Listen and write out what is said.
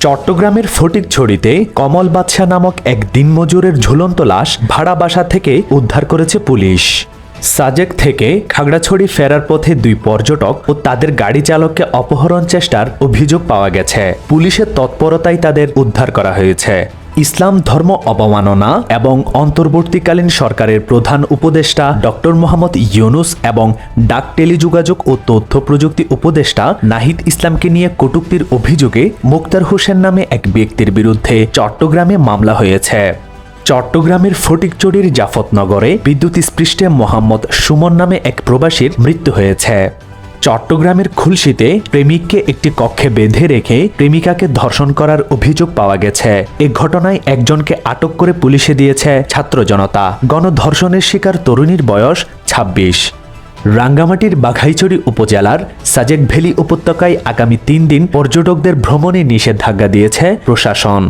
চট্টগ্রামের ফটিকছড়িতে কমল বাদশা নামক এক দিনমজুরের ঝুলন্ত লাশ ভাড়া বাসা থেকে উদ্ধার করেছে পুলিশ। সাজেক থেকে খাগড়াছড়ি ফেরার পথে দুই পর্যটক ও তাদের গাড়ি চালককে অপহরণ চেষ্টার অভিযোগ পাওয়া গেছে। পুলিশের তৎপরতায় তাদের উদ্ধার করা হয়েছে। ইসলাম ধর্ম অবমাননা এবং অন্তর্বর্তীকালীন সরকারের প্রধান উপদেষ্টা ডক্টর মোহাম্মদ ইউনুস এবং ডাক টেলিযোগাযোগ ও তথ্য প্রযুক্তি উপদেষ্টা নাহিদ ইসলামকে নিয়ে কটূক্তির অভিযোগে মুক্তার হোসেন নামে এক ব্যক্তির বিরুদ্ধে চট্টগ্রামে মামলা হয়েছে। চট্টগ্রামের ফটিকছড়ির জাফতনগরে বিদ্যুৎস্পৃষ্টে মোহাম্মদ সুমন নামে এক প্রবাসীর মৃত্যু হয়েছে। চট্টগ্রামের খুলশীতে প্রেমিককে একটি কক্ষে বেঁধে রেখে প্রেমিকাকে ধর্ষণ করার অভিযোগ পাওয়া গেছে। এ ঘটনায় একজনকে আটক করে পুলিশে দিয়েছে ছাত্র জনতা। গণধর্ষণের শিকার তরুণীর বয়স ২৬। রাঙ্গামাটির বাঘাইছড়ি উপজেলার সাজেক ভ্যালি উপত্যকায় আগামী ৩ দিন পর্যটকদের ভ্রমণে নিষেধাজ্ঞা দিয়েছে প্রশাসন।